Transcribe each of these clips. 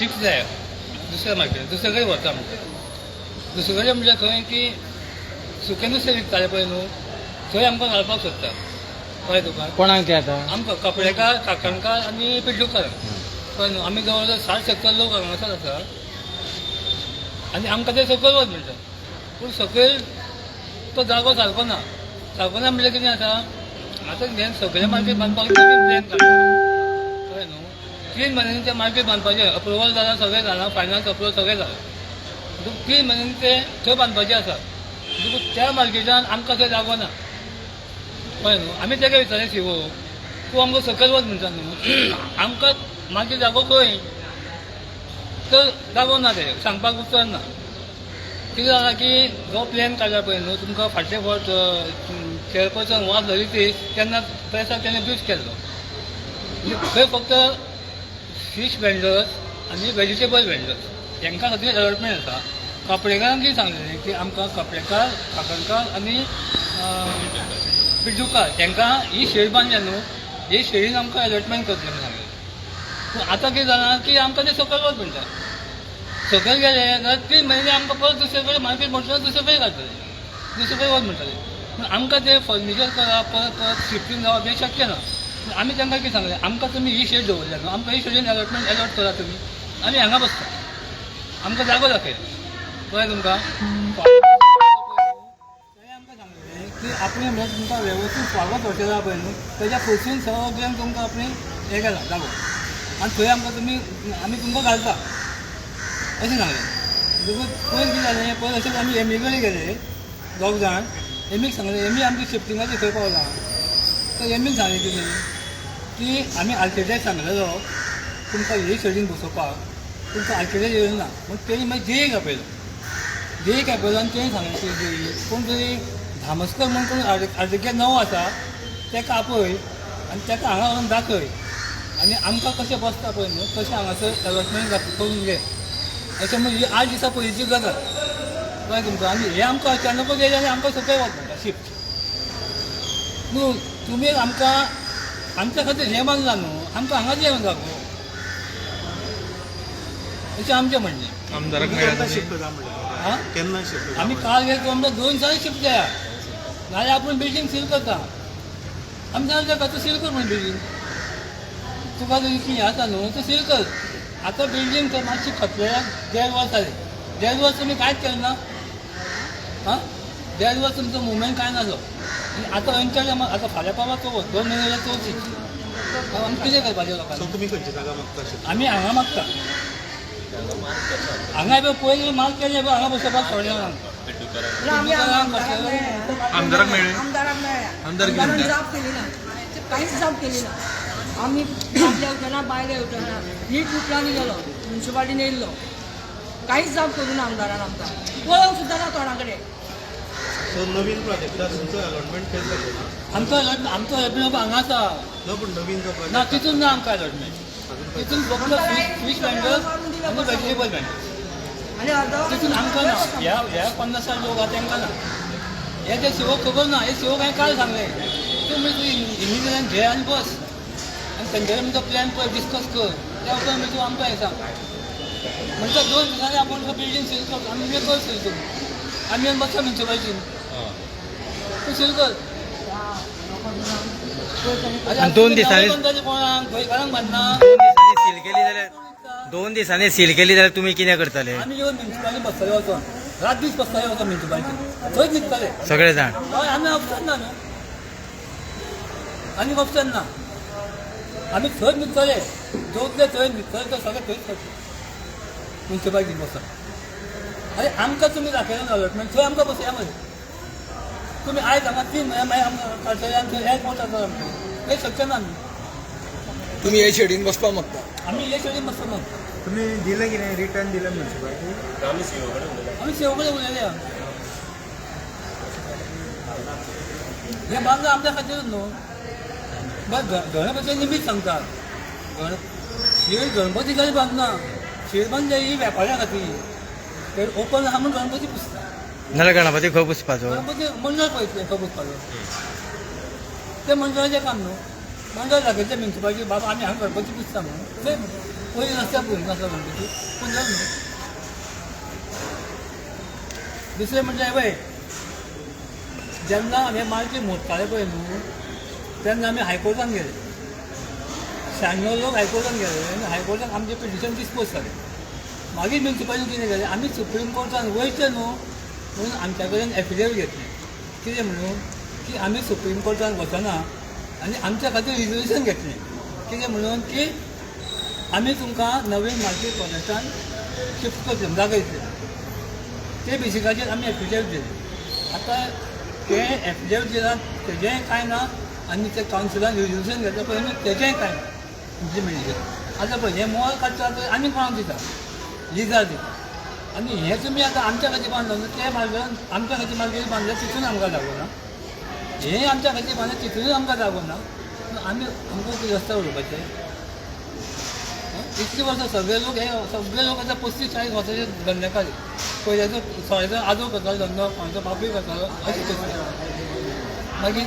Shift जाय दुसऱ्या market दुसरे कडेन वता म्हणजे दुसरे कडेन म्हणजे खंय की सुकें नुस्तें विकताले पळय न्हू थंय आमकां घालपाक सोदता कळ्ळें तुका कोणाक ते आतां आमकां कपडेकार काकणकार आनी पिड्डूकार कळ्ळें न्हू आमी जवळ जवळ 60-70 लोक हांगासर आसा आनी आमकां ते सकयल वच म्हणटा पूण सकयल तो जागो सारको ना म्हणजे कितें आसा आतां हें सगळें मार्केट बांदपाक नवीन प्लॅन काडला कळ्ळें न्हू 3 म्हयन्यांनी तें मार्केट बांदपाचें अप्रुवल जालां सगळें जालां फायनान्स अप्रुवल सगळें जालां म्हणटून 3 म्हयन्यांनी तें थंय बांदपाचें आसा म्हणटकूच त्या मार्केटान आमकां थंय जागो ना कळ्ळें न्हू आमी तेका विचारलें शिवो तूं आमकां सकयल वच म्हणटा न्हू आमकां मागीर जागो खंय तर जागो ना तें सांगपाक उत्तर ना कितें जालां की जो प्लॅन काडला पळय न्हू तुमकां फाटले फावट चेअरपर्सन वाज ललितेश तेन्ना प्रेसाक तेणें ब्रीफ केल्लो म्हणजे थंय फक्त फीश वेंडर्स आनी वेजिटेबल वेंडर्स हांकां खातीर अलॉटमेंट आसा कपडेकारांक कितें सांगलेलें की आमकां कपडेकार काकणकार आनी पिड्डूकार तांकां ही शेड बांदल्या न्हू हे शेडीन आमकां अलॉटमेंट करतलें म्हणून सांगलें पूण आतां कितें जालां की आमकां ते सकयल वच म्हणटा सकयल गेले जाल्यार 3 म्हयने आमकां परत दुसरे कडेन मार्केट म्हणटा दुसरे कडेन घालतले दुसरे कडेन वच म्हणटाले पूण आमकां ते फर्निचर करप परत शिफ्टींग जावप हें शक्य ना आमी तांकां कितें सांगलें आमकां तुमी ही शेड दवरल्या न्हू आमकां ही शेडीन अलॉट करा तुमी आमी हांगा बसता आमकां जागो दाखय कळ्ळें तुमकां तेणें आमकां सांगलें की आपणें म्हणजे तुमकां वेवस्थीत स्वागत हॉटेल आहा पळय न्हू तेज्या खोशेन सगळ्यांक तुमकां आपणें हें केलां जागो आनी थंय आमकां आमी तुमकां घालता अशें सांगलें देखून पयलीं कितें जालें पयलीं अशेंच आमी एमी कडेन गेले 2 जाण एमीक सांगलें एमी आमची शिफ्टिंगाची खंय पावला तर एमीन सांगलें कितें की आमी आर्किटेक्ट सांगलेलो तुमकां हे शेडीन बसोवपाक तुमकां आर्किटेक्ट येयलो ना पूण तेणी मागीर जेईक आपयलो आनी तेणी सांगलें की जेई कोण तरी धामस्कर म्हणून कोण आर्किटेक्ट नवो आसा तेका आपय आनी तेका हांगा व्हरून दाखय आनी आमकां कशें बसता पळय न्हू तशें हांगासर अलॉटमेंट करून घे अशें म्हणजे 8 दिसा पयलींची गजाल कळ्ळें तुमकां आनी हें आमकां अचानकूच येयलें आनी आमकां सकयल वच म्हणटा शिफ्ट न्हू तुमी आमकां आमच्या खातीर हें बांदलां न्हू आमकां हांगाच येवन जागो अशें आमचें म्हणणें आमदाराक मेळ्ळा शिफ्ट हां केन्ना शिफ्ट आमी काल गेले तो आमकां 2 दिसांनी शिफ्ट जाया नाल्यार आपूण बिल्डींग सील करता आमी जाल्यार ताका तूं सील कर म्हण बिल्डींग तुका जर इतली हें आसा न्हू तूं सील कर आतां बिल्डींग तर मातशी खतल्याक 1.5 वर्स जाली 1.5 वर्स तुमी कांयच केलें ना हां 1.5 वर्स तुमचो मुवमेंट कांय नासलो आनी आतां अंचाळी आतां फाल्यां पावला चवथ 2 म्हयने जाल्यार चवथीक आमी कितें करपाचें लोकांनी तुमी खंयची जागा मागता आमी हांगा मागता हांगा पयलीं मार्क केलें हांगा बसोवपाक थोडे आमदाराक मेळ्ळें आमदार जाप केली ना कांयच जाप केली ना आमी आपल्या येवटेना बायले येवटेना नीट उठलांनी गेलो म्युन्सिपाल्टीन येयल्लो कांयच जाप करूं ना आमदारान आमकां पळोवंक सुद्दां ना तोंडा कडेन सो नवीन प्रोजेक्टार तुमचो अलॉटमेंट केन्ना जाता आमचो अलॉटमेंट हांगा आसा न पूण नवीन जो ना प्रोजेक्ट तितून ना आमकां अलॉटमेंट तितून फक्त फीश वेंडर्स आनी वेजिटेबल वेंडर्स आनी तितून आमकां ना ह्या 50 लोक आहा तांकां ना हे ते शिवक खबर ना हे शिवक हांवें काल सांगलें तूं इमिजिएटल्यान घे आनी बस आनी तेंचे कडेन तुमचो प्लॅन पळय डिस्कस कर त्या उपरांत मागीर तूं आमकां हें सांग म्हणटा 2 दिसांनी आपूण बिल्डींग सील करता आमी कर सील कर आमी येवन बसता म्युन्सिपाल्टीन तूं सील कर आनी 2 दिसांनी कोणाक गोंयकारांक बांदना 2 दिसांनी सील केली जाल्यार तुमी कितें करतले आमी येवन म्युन्सिपाल्टीन बसतले वचोन रात दीस बसतले वचोन म्युन्सिपाल्टीन थंयच न्हिदतले सगळे जाण हय आमी ऑप्शन ना न्हू आनी ऑप्शन ना आमी थंयच न्हिदतले जोतले थंय न्हिदतले तर सगळे थंयच करतले म्युन्सिपाल्टीन बसप अरे आमकां तुमी दाखयलें ना अलॉटमेंट थंय आमकां बसया मरे तुमी आयज हांगा 3 म्हयने मागीर आमकां काडटले आनी थंय एअरपोर्ट आसा आमकां हें शक्य ना न्ही तुम्ही हे शेडीन बसपाक मागता आमी हे शेडीन बसपाक मागता तुमी दिलें कितें रिटर्न दिलें म्युन्सिपाल्टी आमी सेव कडेन उलयले हें बांदलां आमच्या खातीरच न्हू बट गणपती निमीत सांगतात शेड गणपती कडेन बांदना शेड बांदले ही वेपाऱ्या खातीर ते ओपन आहा म्हूण गणपती पुजता नाल्यार गणपती खंय पुसपाचो गणपती मंडळ पळयतलें खबर पुजपाचो ते मंडळाचें काम न्हू मंडळ दाखयतलें म्युन्सिपाल्टी बाबा आमी हांगा गणपती पुजता म्हणून खंय नासता पळय नासता म्हणटा ती पूण जालें न्हू. दुसरें म्हणजे हे पळय जेन्ना हे मार्केट मोडटाले पळय न्हू तेन्ना आमी हायकोर्टान गेले. 96 लोक हायकोर्टान गेले आनी हायकोर्टान आमचें पिटिशन डिस्पोज जालें. मागीर म्युन्सिपालिटी कितें केलें आमी सुप्रीम कोर्टान वयचे न्हू म्हणून आमच्या कडेन एफिडेवीट घेतली. कितें म्हणून की आमी सुप्रीम कोर्टान वचना आनी आमच्या खातीर रिजोल्युशन घेतलें. कितें म्हणून की आमी तुमकां नवीन मार्केट कॉलेजान शिफ्ट करतले जागा दितले. ते बेसिकाचेर आमी एफिडेवीट दिलें. आतां तें एफिडेवीट दिलां तेजेंय कांय ना आनी ते कावन्सिलान रिजोल्युशन घेतलें पळय न्हू तेजेंय कांय ना इम्प्लिमेंटेशन. आतां पळय हें मोल काडटा तर आनी कोणाक दिता लिजार दिता. आनी हें तुमी आतां आमच्या खातीर बांदलो न्हू ते मार्गान आमच्या खातीर मार्केट बांदलें तितून आमकां जागो ना. हें आमच्या खातीर बांदलें तितूनच आमकां जागो ना. आमी आमकां कितें रस्ता उडोवपाचें. इतलीं वर्सां सगळे लोक आतां 35-40 वर्सांचे धंदेकार. पयल्याचो थोड्याचो आजो करतालो धंदो कोणाचो बापूय करतालो अशें करता. मागीर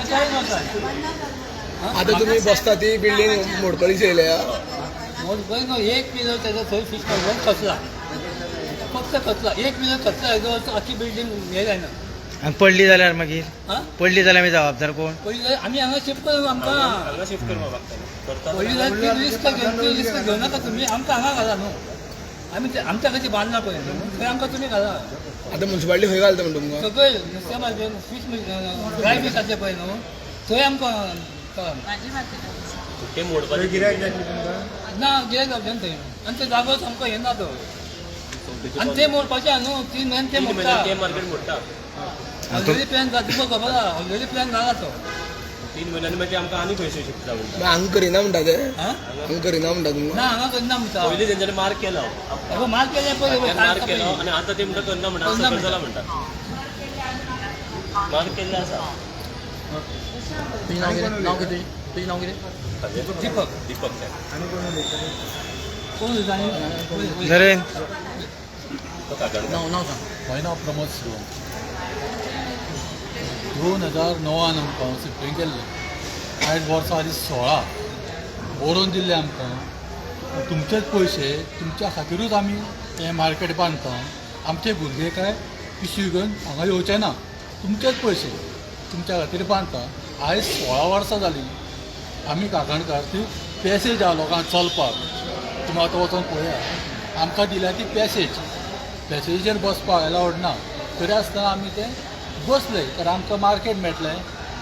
40 वर्सां आतां तुमी बसता ती बिल्डींग मोडकळीच येयल्या. पळय न्हू 1 मिनट तेजो थंय फीश मार्केट खचला. फक्त खचला 1 मिनट खचला हेजो अर्थ आख्खी बिल्डींग हे जायना. आनी पडली जाल्यार मागीर आं पडली जाल्यार आमी जबाबदार कोण? पयलीं आमी हांगा शिफ्ट करूं आमकां शिफ्ट करपाक लागता. पयलीं जाल्यार ती रिस्क घेवं नाका तुमी आमकां हांगा घाला न्हू. आमी आमच्या खातीर बांदला पळय न्हू थंय आमकां तुमी घाला. आतां म्युन्सिपालिटी खंय घालता म्हणटा तुमकां? सगळे नुस्तें मार्केट फीश ड्राय फीश आसलें पळय न्हू थंय आमकां ते मोडपाचें गिरायक जाय तुमकां. ना गिरायक जावचें ना थंय आनी ते जागो सामको हें ना तो. आनी ते मोडपाचें आहा न्हू 3 म्हयने ते मोडटा. ते मार्केट मोडटा. ऑलरेडी प्लॅन जाता तुका खबर आहा ऑलरेडी प्लॅन जाला तो. 3 म्हयन्यांनी मागीर आमकां आनी खंयसर शिफ्ट जावं म्हणटा. मागीर हांगा करिना म्हणटा ते हां हांगा करिना म्हणटा तुमकां? ना हांगा करना म्हणटा. पयलीं तेंच्यांनी मार्क केलो. मार्क केलें पळय मार्क केलो आनी आतां ते म्हणटा करना म्हणटा सकयल जाला म्हणटा. मार्क केल्लें आसा. तुजें नांव कितें? तुजें नांव कितें? दीपक दीपक साहेब. कोण जाय नरेन तो काकाणकार. नांव सांग. म्हजें नांव प्रमोद शिवम. 2009 आमकां शिफ्टिंग केल्लें. आयज वर्सां आदी 16 बरोवन दिल्ले आमकां. तुमचेच पयशे तुमच्या खातीरूच आमी हें मार्केट बांदता. आमचे भुरगे काय पिशवी घेवन हांगा येवचे ना. तुमचेच पयशे तुमच्या खातीर बांदता. आयज 16 वर्सां जालीं आमी काकाणकार ती पॅसेज आहा लोकांक चलपाक. तुमी आतां वचोन पळया आमकां दिल्या ती पॅसेजीचेर बसपाक अलावड ना. तरी आसतना आमी ते बसले कारण आमकां मार्केट मेळटलें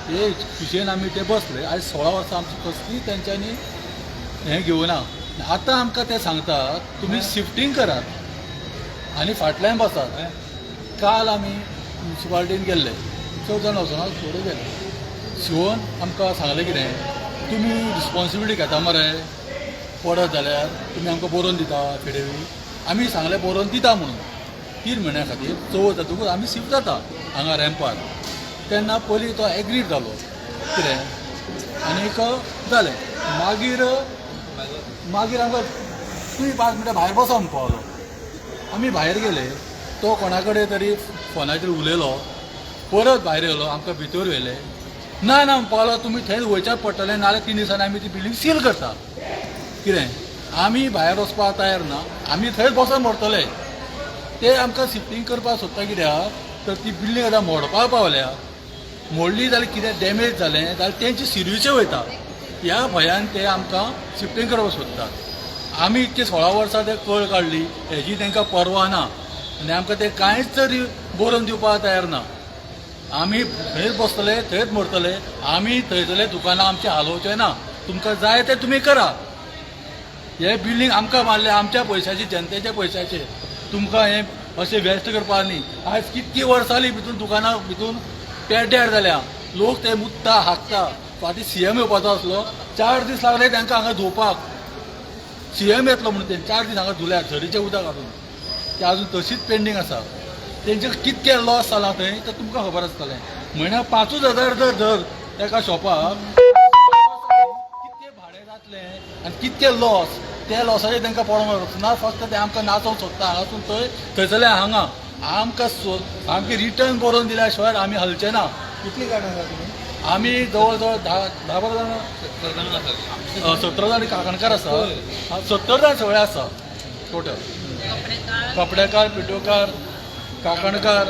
हे खुशेन आमी ते बसले. आयज 16 वर्सां आमची कसली तेंच्यांनी हें घेवना. आतां आमकां ते सांगतात तुमी शिफ्टींग करात आनी फाटल्यान बसात. काल आमी म्युन्सिपालिटीन गेल्ले 14 जाण वचून थोडे गेले. शिवोन आमकां सांगलें कितें तुमी रिस्पॉन्सिबिलिटी घेता मरे पडत जाल्यार तुमी आमकां बरोवन दिता एफिडेवीट. आमी सांगलें बरोवन दिता म्हणून 3 म्हयन्या खातीर. चवथ जातकूच आमी शिफ्ट जाता हांगा रॅम्पार. तेन्ना पयलीं तो एग्रीड जालो कितें आनीक जालें. मागीर आमकां तुमी 5 मिनटां भायर बसा म्हणून पावलो. आमी भायर गेले. तो कोणा कडेन तरी फोनाचेर उलयलो. परत भायर येयलो आमकां भितर व्हेले. ना ना पावलो तुमी थंय वयच्याच पडटलें नाल्यार 3 दिसांनी आमी ती बिल्डींग सील करता. कितें आमी भायर वचपाक तयार ना. आमी थंयच बसून मरतले. ते आमकां शिफ्टींग करपाक सोदता कित्याक तर ती बिल्डींग आतां मोडपाक पावल्या. मोडली जाल्यार कितें डॅमेज जालें जाल्यार तेंची सिरविचे वयता. ह्या भंयान ते आमकां शिफ्टींग करपाक सोदतात. आमी इतके 16 वर्सां ते कळ काडली हेजी तांकां पर्वा ना आनी आमकां ते कांयच तरी बरोवन दिवपाक तयार ना. आमी थंयच बसतले थंयच मरतले. आमी थंयसरले दुकानां आमचे हालोवचे ना. तुमकां जाय ते तुमी करा. हे बिल्डींग आमकां मारले आमच्या पयशाचे जनतेच्या पयशाचे. तुमकां हें अशें वेस्ट करपाक न्ही. आयज कितकी वर्सां जालीं भितून दुकानां भितून पेड्ड्यार जाल्या. लोक ते मुत्ता हाकता. फाटीं CM येवपाचो आसलो 4 दीस लागले तांकां हांगा धुवपाक. CM येतलो म्हणून ते 4 दीस हांगा धुल्यार झरीचें उदक घालून. ते आजून तशीच पेंडींग आसा. तेंचे कितके लॉस जाला थंय तें तुमकां खबर आसतलें. म्हयन्याक 5,000 जर धर एका शॉपाक कितके भाडें जातलें आनी कितके लॉस. त्या लॉसाचेर तांकां पडोंक ना. फक्त ते आमकां नाचोवंक सोदता हांगासून थंयसरले हांगा. आमकां सामकें रिटर्न बरोवन दिल्या शिवाय आमी हलचे ना. कितली गाडी आसा तुमी? आमी जवळ जवळ 10-12 जाण सरकारान आसा 17 जाण काकणकार आसा 70 जाण सगळे आसा टोटल कपडेकार पिटोकार काकणकार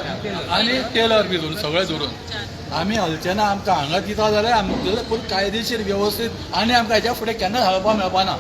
आनी टेलर बी धरून सगळे धरून आमी हलचेना आमकां हांगा दिता जाल्यार आमचे पूण कायदेशीर वेवस्थीत आनी आमकां हेच्या फुडें केन्नाच हलपा मेळपाना